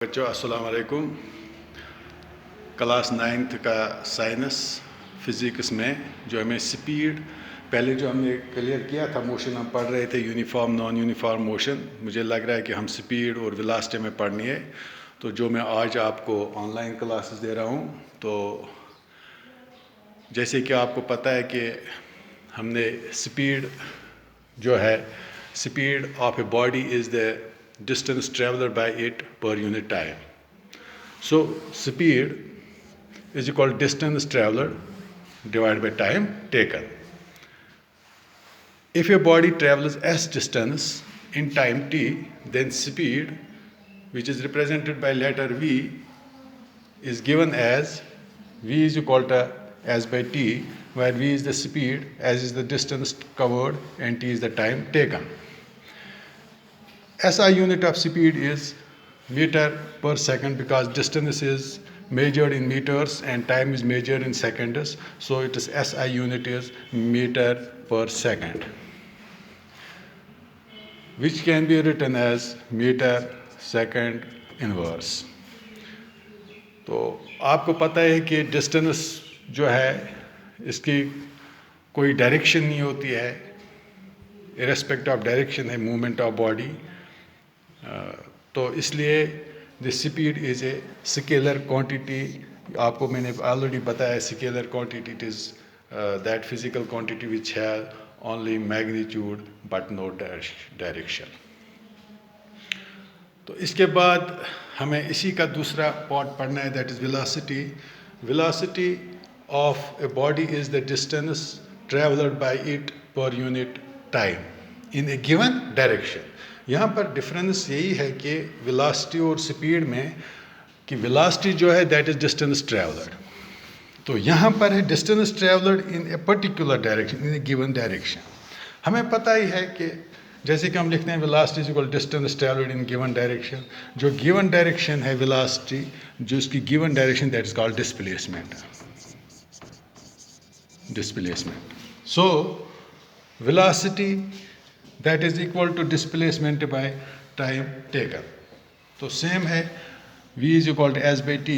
बच्चों अस्सलाम वालेकुम। क्लास 9th का साइंस फिज़िक्स में जो हमें स्पीड पहले जो हमने क्लियर किया था, मोशन हम पढ़ रहे थे, यूनिफॉर्म नॉन यूनिफॉर्म मोशन। मुझे लग रहा है कि हम स्पीड और वेलोसिटी में पढ़नी है, तो जो मैं आज आपको ऑनलाइन क्लासेस दे रहा हूँ। तो जैसे कि आपको पता है कि हमने स्पीड जो है, speed of a body is the distance traveled by it per unit time. So speed is equal to distance traveled divided by time taken. If your body travels s distance in time t, then speed, which is represented by letter v, is given as v is equal to s by t, where v is the speed, s is the distance covered, and t is the time taken. SI unit of speed is meter per second because distance is measured in meters and time is measured in seconds. So it is SI unit is meter per second, which can be written as meter second inverse. तो आपको पता है कि distance जो है इसकी कोई direction नहीं होती है, इरेस्पेक्ट ऑफ डायरेक्शन है मूवमेंट ऑफ बॉडी। तो इसलिए the speed is a scalar quantity. आपको मैंने ऑलरेडी बताया, scalar quantity it is that physical quantity which has only magnitude but no direction. तो इसके बाद हमें इसी का दूसरा पार्ट पढ़ना है, that is velocity. Velocity of a body is the distance travelled by it per unit time in a given direction. यहाँ पर डिफरेंस यही है कि वेलोसिटी और स्पीड में कि वेलोसिटी जो है दैट इज़ डिस्टेंस ट्रेवलड, तो यहाँ पर है distance travelled in a particular direction, in a given direction. हमें पता ही है कि जैसे कि हम लिखते हैं velocity is equal distance travelled in given direction. जो गिवन डायरेक्शन है वेलोसिटी, जो इसकी given direction, that is called displacement. So velocity that is equal to displacement by time taken. तो सेम है, v is equal to s by t,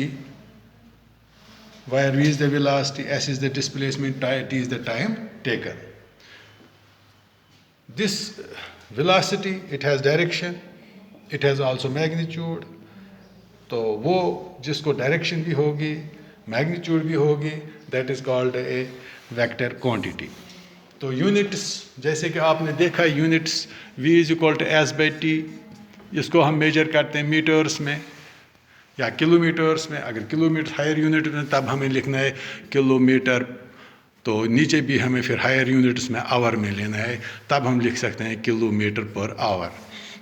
where v is the velocity, s is the displacement, t is the time taken. This velocity, it has direction, it has also magnitude. तो वो जिसको direction भी होगी, magnitude भी होगी, that is called a vector quantity. तो units, जैसे कि आपने देखा units v is equal to S by T, इसको हम मेजर करते हैं मीटर्स में या किलोमीटर्स में। अगर किलोमीटर हायर यूनिट में तब हमें लिखना है किलोमीटर, तो नीचे भी हमें फिर हायर यूनिट्स में आवर में लेना है, तब हम लिख सकते हैं किलोमीटर पर आवर।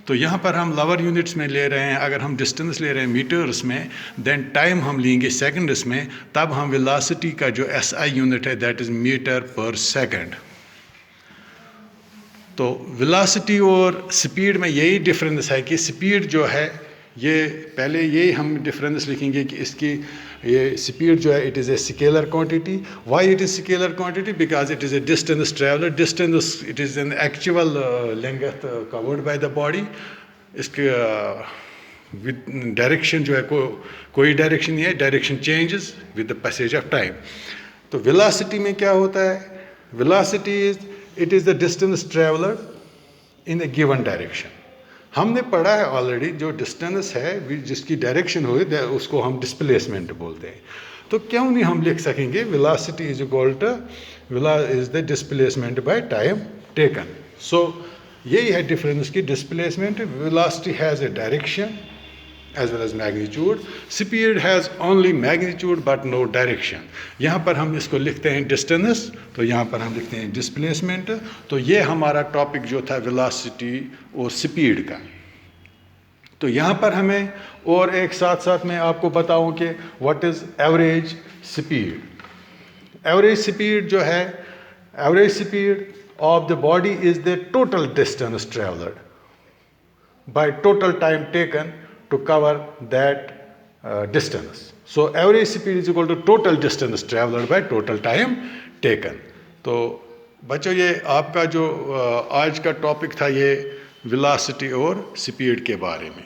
तो यहाँ पर हम लोअर यूनिट्स में ले रहे हैं। अगर हम डिस्टेंस ले रहे हैं मीटर्स में, देन टाइम हम लेंगे सेकंड्स में, तब हम वेलोसिटी का जो SI यूनिट है दैट इज़ मीटर पर सेकंड। तो वेलोसिटी और स्पीड में यही डिफरेंस है कि स्पीड जो है, ये पहले यही हम डिफरेंस लिखेंगे कि इसकी ये स्पीड जो है it is a scalar quantity. Why it is scalar quantity? Because it is a distance travelled. Distance it is an actual length covered by the body. इसके विद डायरेक्शन जो है कोई डायरेक्शन नहीं है, direction changes with the passage of time. तो velocity में क्या होता है? Velocity is it is the distance travelled in a given direction. हमने पढ़ा है ऑलरेडी, जो डिस्टेंस है जिसकी डायरेक्शन हो उसको हम डिस्प्लेसमेंट बोलते हैं। तो क्यों नहीं हम लिख सकेंगे velocity is equal to is the displacement by time taken. So यही है डिफरेंस की displacement. Velocity has a direction as well as magnitude. Speed has only magnitude but no direction. यहाँ पर हम इसको लिखते हैं डिस्टेंस, तो यहाँ पर हम लिखते हैं डिस्प्लेसमेंट। तो ये हमारा टॉपिक जो था वेलोसिटी और स्पीड का। तो यहाँ पर हमें और एक साथ साथ मैं आपको बताऊँ कि what is average speed. Average speed जो है, average speed of the body is the total distance travelled by total time taken to cover that distance. So average speed is equal to total distance traveled by total time taken. तो बच्चों ये आपका जो आज का topic था, ये velocity और स्पीड के बारे में।